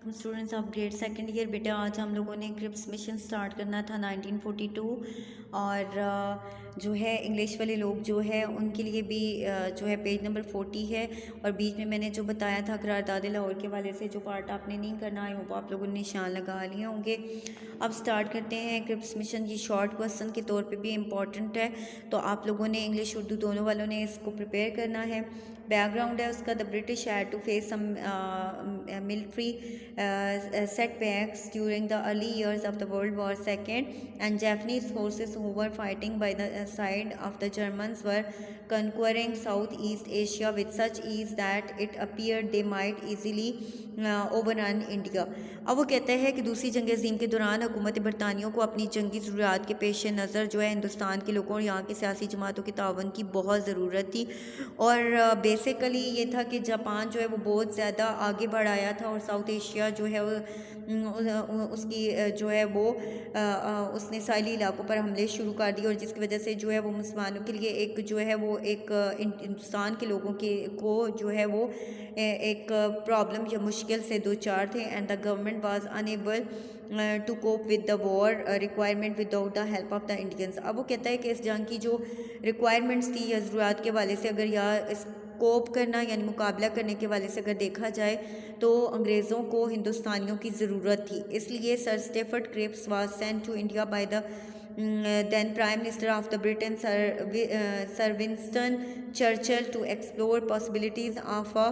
Students of grade second year. बेटा आज हम लोगों ने क्रिप्स मिशन स्टार्ट करना था 1942 और जो है इंग्लिश वाले लोग जो है उनके लिए भी जो है पेज नंबर 40 है। और बीच में मैंने जो बताया था करारदाद लाहौर के वाले से जो पार्ट आपने नहीं करना है वो आप लोगों ने निशान लगा लिए होंगे। अब स्टार्ट करते हैं क्रिप्स मिशन। ये शॉर्ट क्वेश्चन के तौर पे भी इम्पॉर्टेंट है, तो आप लोगों ने इंग्लिश उर्दू दोनों वालों ने इसको प्रिपेयर करना है। बैकग्राउंड है उसका, the British had to face some military setbacks during the early years of the World War II, and Japanese forces who were fighting by the side of the Germans were conquering Southeast Asia with such ease that it appeared they might easily overrun India. अब वो कहता है कि दूसरी जंग अज़ीम के दौरान हुकूमत बरतानियों को अपनी जंगी ज़रूरियात के पेश नज़र जो है हिंदुस्तान के लोगों और यहाँ के सियासी जमातों के तावन की बहुत ज़रूरत थी। और बेसिकली ये था कि जापान जो है वो बहुत ज़्यादा आगे बढ़ आया था और साउथ एशिया जो है उसकी जो है वो उसने साहिली इलाकों पर हमले शुरू कर दिए, और जिसकी वजह से जो है वो मुसलमानों के लिए एक जो है वो एक हिंदुस्तान के लोगों के को जो है वो एक प्रॉब्लम या मुश्किल से दो चार थे। And the government was unable to cope with the war requirement without the help of the Indians. अब वो कहता है कि इस जंग की जो रिक्वायरमेंट्स थी या ज़रूरत के वाले से अगर या इस कोप करना यानी मुकाबला करने के वाले से अगर देखा जाए तो अंग्रेज़ों को हिंदुस्तानियों की ज़रूरत थी। इसलिए sir Stafford Cripps was sent to India by the then Prime Minister of the Britain Sir Winston Churchill to explore possibilities of a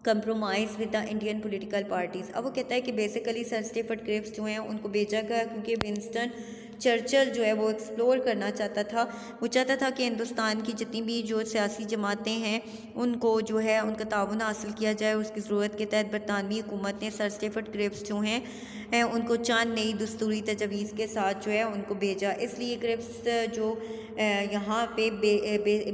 compromise with the Indian political parties। अब वो कहता है कि बेसिकली सर स्टेफर्ड क्रिप्स जो हैं उनको भेजा गया क्योंकि विंस्टन चर्चिल जो है वो एक्सप्लोर करना चाहता था। वो चाहता था कि हिंदुस्तान की जितनी भी जो सियासी जमातें हैं उनको जो है उनका ताउन हासिल किया जाए। उसकी ज़रूरत के तहत बरतानवी हुकूमत ने सर स्टेफर्ड क्रिप्स जो हैं उनको चंद नई दस्तूरी तजवीज़ के साथ जो है उनको भेजा। इसलिए क्रिप्स जो यहाँ पे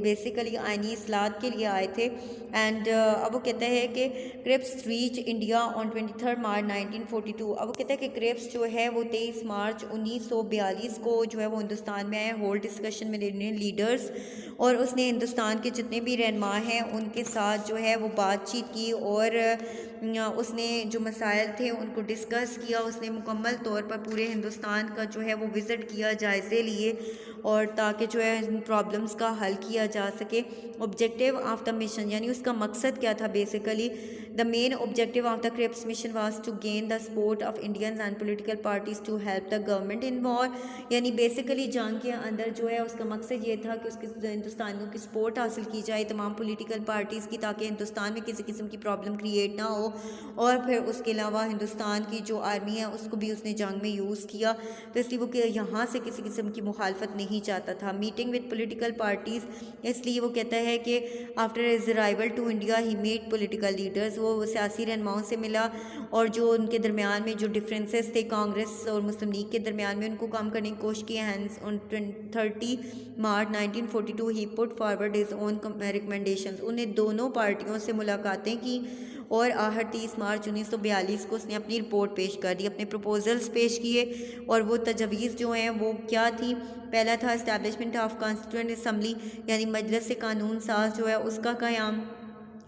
बेसिकली आइनी इस्लाहत के लिए आए थे। एंड अब वो कहता है कि क्रिप्स रीच इंडिया ऑन 23 मार्च 1942। अब वो कहता है कि क्रिप्स जो है वो 23 मार्च 1942 को जो है वो हिंदुस्तान में आए होल्ड डिस्कशन में लीडर्स, और उसने हिंदुस्तान के जितने भी रहनुमा हैं उनके साथ जो है वो बातचीत की और उसने जो मसाइल थे उनको डिस्कस किया। उसने मुकम्मल तौर पर पूरे हिंदुस्तान का जो है वो विज़िट किया, जायज़े लिए, और ताकि जो है इन प्रॉब्लम्स का हल किया जा सके। ऑब्जेक्टिव ऑफ द मिशन यानी उसका मकसद क्या था, basically the main objective of the Cripps mission was to gain the support of Indians and political parties to help the government in war. यानी बेसिकली जंग के अंदर जो है उसका मकसद ये था कि उसके हिंदुस्तानियों की सपोर्ट हासिल की जाए तमाम पॉलिटिकल पार्टीज़ की, ताकि हिंदुस्तान में किसी किस्म की प्रॉब्लम क्रिएट ना हो। और फिर उसके अलावा हिंदुस्तान की जो आर्मी है उसको भी उसने जंग में यूज़ किया, तो इसलिए वो यहाँ से किसी किस्म की मुखालफत नहीं चाहता था। मीटिंग विद पॉलिटिकल पार्टीज़, इसलिए वो कहता है कि after his arrival to India he meet political leaders. वो सियासी रहनुमाओं से मिला और जो उनके दरमियान में जो डिफरेंसेस थे कांग्रेस और मुस्लिम लीग के दरमियान में उनको कम करने की कोशिश की। Hence on 30 March 1942 he put forward his own recommendations. उन्हें दोनों पार्टियों से मुलाकातें की और 30 मार्च 1942 को उसने अपनी रिपोर्ट पेश कर दी, अपने प्रपोजल्स पेश किए। और वो तजवीज़ जो हैं वो क्या थी, पहला था इस्टेब्लिशमेंट ऑफ कॉन्स्टिट्यूएंट असम्बली यानी मजलिस से कानून साज जो है उसका क़याम।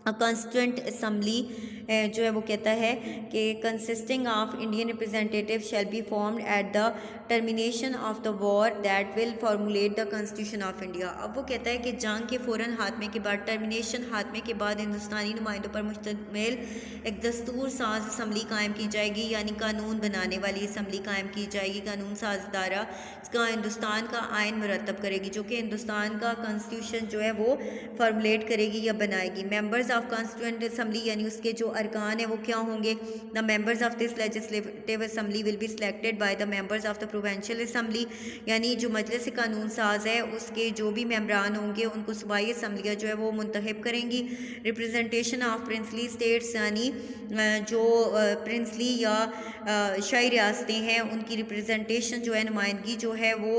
कॉन्स्टिट्यूएंट असम्बली जो है वो कहता है कि consisting of Indian representative shall be formed at the termination of the war that will formulate the constitution of India. अब वो कहता है कि जंग के फ़ौरन खात्मे के बाद, टर्मिनेशन खात्मे के बाद हिंदुस्तानी नुमाइंदों पर मुश्तमिल एक दस्तूर साज असम्बली कायम की जाएगी, यानी कानून बनाने वाली असम्बली कायम की जाएगी, कानून साज इदारा इसका हिंदुस्तान का आइन मुरतब करेगी, जो कि हिंदुस्तान का कॉन्स्टिट्यूशन जो है वो फार्मूलेट करेगी या बनाएगी। मेंबर्स ऑफ कॉन्स्टिट्यूएंट असम्बली यानी उसके जो अरकान है वो क्या होंगे, the members of this legislative assembly will be selected by the members of the provincial assembly. यानी जो मजलिस कानून साज है उसके जो भी मेंबरान होंगे उनको सूबाई असम्बलियाँ जो है वो मुंतखब करेंगी। रिप्रेजेंटेशन ऑफ प्रिंसली स्टेट्स यानी जो प्रिंसली या शाही रियासतें हैं उनकी रिप्रेजेंटेशन जो है नुमाइंदगी जो है वो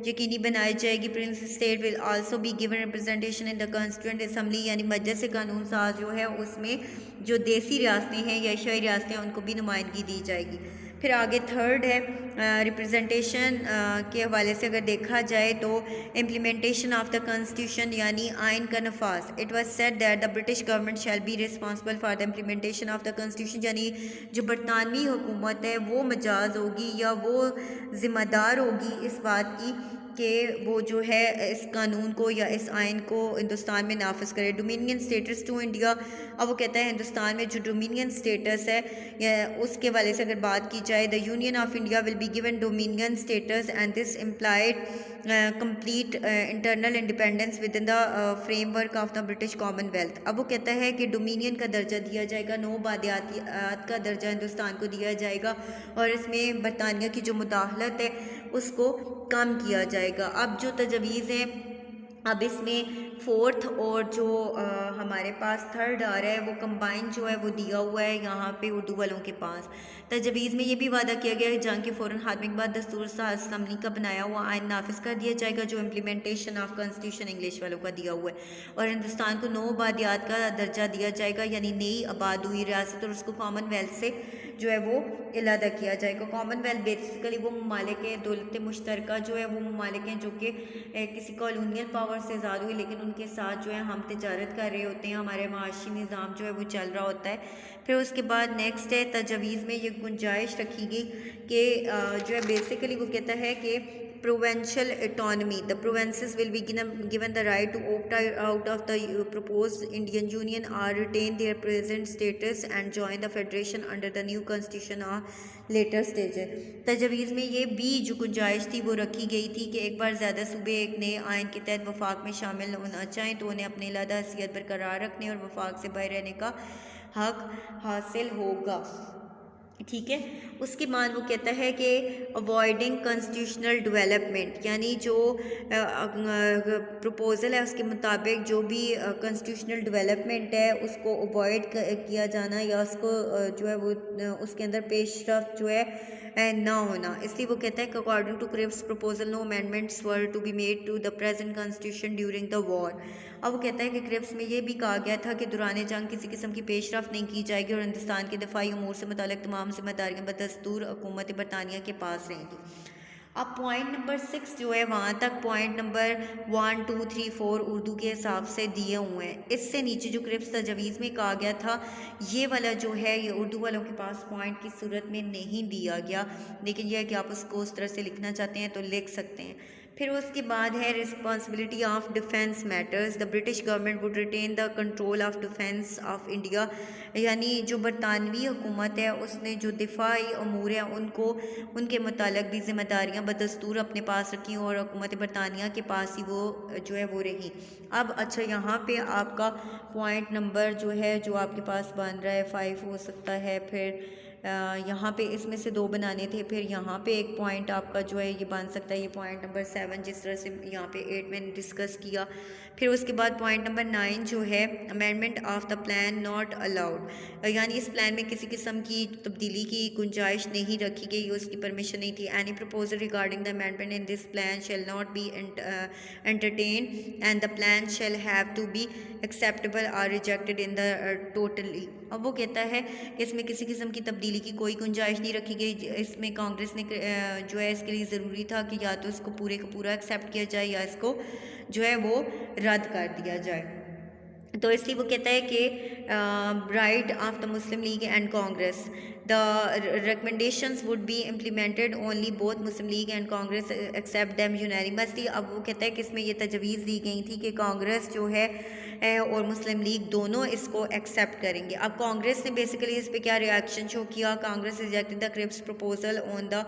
यकीनी बनाई जाएगी। Prince state will also be given representation in the constituent assembly यानी मजलिस कानून साज जो है उसमें जो देसी रियासतें हैं या शाही रियासतें हैं उनको भी नुमाइंदगी दी जाएगी। फिर आगे थर्ड है रिप्रेजेंटेशन के हवाले से अगर देखा जाए तो इम्प्लीमेंटेशन ऑफ द कॉन्स्टिट्यूशन यानी आइन का नफाज। It was said that the British government shall be responsible for the implementation of the constitution, यानी जो बरतानवी हुकूमत है वो मजाज होगी या वो ज़िम्मेदार होगी इस बात की कि वो जो है इस कानून को या इस आइन को हिंदुस्तान में नाफिज करे। डोमिनियन स्टेटस टू इंडिया, अब वो कहता है हिंदुस्तान में जो डोमिनियन स्टेटस है या उसके वाले से अगर बात की जाए, the union of India will be given dominion status and this implied complete internal independence with in the framework of the British Commonwealth. अब वो कहता है कि डोमिनियन का दर्जा दिया जाएगा, नौ बादियात का दर्जा हिंदुस्तान को दिया जाएगा और इसमें बरतानिया की जो मुदाखलत है उसको कम किया जाएगा। अब जो तजवीज़ हैं, अब इसमें फोर्थ और जो हमारे पास थर्ड आ रहा है वो कंबाइन जो है वो दिया हुआ है यहाँ पे उर्दू वालों के पास। तजवीज़ में ये भी वादा किया गया है कि जंग के फ़ौरन खात्मे के बाद दस्तूर असम्बली का बनाया हुआ आइन नाफिज कर दिया जाएगा जो इम्प्लीमेंटेशन ऑफ कॉन्स्टिट्यूशन इंग्लिश वालों का दिया हुआ है, और हिंदुस्तान को नौ आबादियात का दर्जा दिया जाएगा, यानी नई आबाद हुई रियासत, और उसको कॉमनवेल्थ से जो है वो इलादा किया जाएगा। कॉमनवेल्थ बेसिकली वो ममालिक है, दौलत मुश्तरका जो है वो ममालिक हैं जो कि किसी कॉलोनियल पावर से आज़ाद हुई, लेकिन उनके साथ जो है हम तिजारत कर रहे होते हैं, हमारे माशी निज़ाम जो है वो चल रहा होता है। फिर उसके बाद नेक्स्ट है तजवीज़ में ये गुंजाइश रखी गई कि जो है बेसिकली वो कहता है कि provincial autonomy, the provinces will be given the right to opt out of the proposed Indian Union or retain their present status and join the federation under the new constitution or later stage। तजवीज़ में ये भी जो गुंजाइश थी वो रखी गई थी कि एक बार ज़्यादा सूबे एक नए आइन के तहत वफाक में शामिल होना चाहें तो उन्हें अपनी अलग हैसियत बरकरार रखने और वफाक से बाहर रहने का हक हासिल होगा। ठीक है, उसके बाद वो कहता है कि अवॉइडिंग कॉन्स्टिट्यूशनल डेवलपमेंट, यानी जो प्रपोज़ल है उसके मुताबिक जो भी कॉन्स्टिट्यूशनल डेवलपमेंट है उसको अवॉइड किया जाना या उसको जो है वो उसके अंदर पेशरफ जो है ना होना। इसलिए वो कहता है कि according to Cripps proposal no amendments were to be made to the present constitution during the war. अब वो कहता है कि क्रिप्स में ये भी कहा गया था कि दौरान जंग किसी किस्म की पेशरफ नहीं की जाएगी और हिंदुस्तान के दफाई उमूर से मुतालिक तमाम जिम्मेदारियाँ बदस्तूर हुकूमत बरतानिया के पास रहेंगी। अब पॉइंट नंबर 6 जो है वहाँ तक पॉइंट नंबर 1 2 3 4 उर्दू के हिसाब से दिए हुए हैं। इससे नीचे जो क्रिप्स तजवीज़ में कहा गया था ये वाला जो है ये उर्दू वालों के पास पॉइंट की सूरत में नहीं दिया गया, लेकिन यह है कि आप उसको उस तरह से लिखना चाहते हैं तो लिख सकते हैं। फिर उसके बाद है responsibility of defence matters, the British government would retain the control of defence of India, यानी जो बरतानवी हुकूमत है उसने जो दिफाई अमूर हैं उनको उनके मुतालिक भी जिम्मेदारियाँ बदस्तूर अपने पास रखी और हुकूमत बरतानिया के पास ही वो जो है वो रही। अब अच्छा यहाँ पे आपका पॉइंट नंबर जो है जो आपके पास बन रहा है 5 हो सकता है, फिर यहाँ पे इसमें से 2 बनाने थे, फिर यहाँ पे एक पॉइंट आपका जो है ये बन सकता है ये पॉइंट नंबर 7 जिस तरह से यहाँ पे 8 मैंने डिस्कस किया। फिर उसके बाद पॉइंट नंबर 9 जो है amendment of the plan not allowed, यानी इस प्लान में किसी किस्म की तब्दीली की गुंजाइश नहीं रखी गई, उसकी परमिशन नहीं थी। Any proposal regarding the amendment in this plan shall not be entertain and the plan shall have to be acceptable और रिजेक्टेड इन द टोटली। अब वो कहता है कि इसमें किसी किस्म की तब्दीली की कोई गुंजाइश नहीं रखी गई। इसमें कांग्रेस ने जो है इसके लिए ज़रूरी था कि या तो इसको पूरे का पूरा एक्सेप्ट किया जाए या इसको जो है वो रद्द कर दिया जाए। तो इसलिए वो कहता है कि right of the Muslim League and Congress the recommendations would be implemented only both Muslim League and Congress accept them unanimously. अब वो कहता है कि इसमें ये तजवीज़ दी गई थी कि कांग्रेस जो है और मुस्लिम लीग दोनों इसको एक्सेप्ट करेंगे। अब कांग्रेस ने बेसिकली इस पर क्या रिएक्शन शो किया, Congress rejected the Cripps proposal on the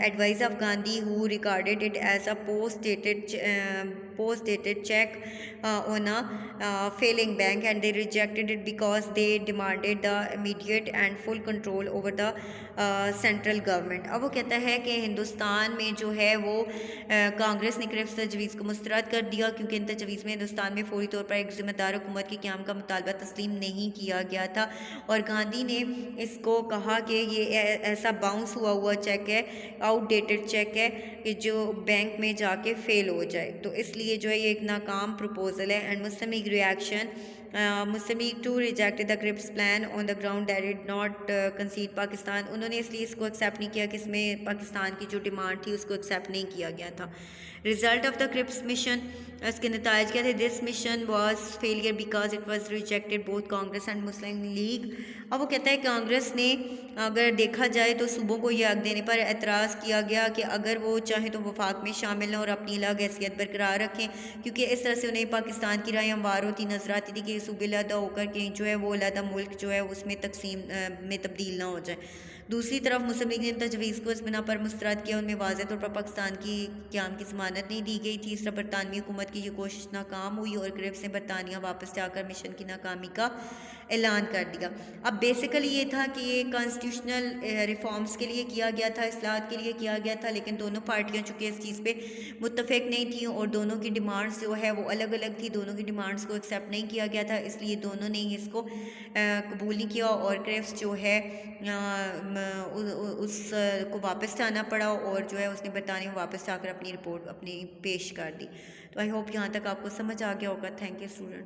advice of Gandhi who regarded it as a post dated check on a failing bank and they rejected it because they demanded the immediate and full control over the central government. अब वो कहता है कि हिंदुस्तान में जो है वो कांग्रेस ने क्रिप्स तजवीज़ को मुस्तरद कर दिया क्योंकि इन तजवीज़ में हिंदुस्तान में फौरी तौर पर एक ज़िम्मेदार हुकूमत के क़याम का मुतालबा तस्लीम नहीं किया गया था और गांधी ने इसको कहा कि ये ऐसा बाउंस हुआ चेक है, आउटडेटेड चेक है कि जो बैंक में जाके फ़ेल हो जाए, तो इसलिए जो है ये एक नाकाम प्रपोज़ल है। And Muslim League reaction Muslim League too rejected the Cripps plan on the ground that did not concede Pakistan. उन्होंने इसलिए इसको एक्सेप्ट नहीं किया कि इसमें पाकिस्तान की जो डिमांड थी उसको एक्सेप्ट नहीं किया गया था। Result of the Cripps mission, इसके नताज क्या थे? This mission was failure because it was rejected both Congress and Muslim League. अब वो कहता है कांग्रेस ने, अगर देखा जाए तो सूबों को यह हक देने पर एतराज़ किया गया कि अगर वो चाहें तो वफाक में शामिल हों और अपनी अलग हैसियत बरकरार रखें, क्योंकि इस तरह से उन्हें पाकिस्तान की राय हमवार होती नजर आती थी कि सूबे अलहदा होकर के जो है वो अलहदा मुल्क जो है उसमें तकसीम में तब्दील ना हो जाए। दूसरी तरफ मुस्लिम लीग ने तजवीज़ को इस बिना पर मुस्तरद किया, उनमें वाज़ह तौर पर पाकिस्तान की क़याम की ज़मानत नहीं दी गई थी। इस तरह बरतानवी हुकूमत की ये कोशिश नाकाम हुई और क्रिप्स ने बरतानिया वापस जाकर मिशन की नाकामी का ऐलान कर दिया। अब बेसिकली ये था कि ये कॉन्स्टिट्यूशनल रिफॉर्म्स के लिए किया गया था, इस्लाहत के लिए किया गया था, लेकिन दोनों पार्टियां चूँकि इस चीज़ पे मुत्तफिक नहीं थी और दोनों की डिमांड्स जो है वो अलग अलग थी, दोनों की डिमांड्स को एक्सेप्ट नहीं किया गया था, इसलिए दोनों ने इसको कबूल नहीं किया और क्रिप्स जो है उसको वापस जाना पड़ा और जो है उसने बरतानिया में वापस जाकर अपनी रिपोर्ट अपनी पेश कर दी। तो आई होप यहाँ तक आपको समझ आ गया होगा। Thank you students.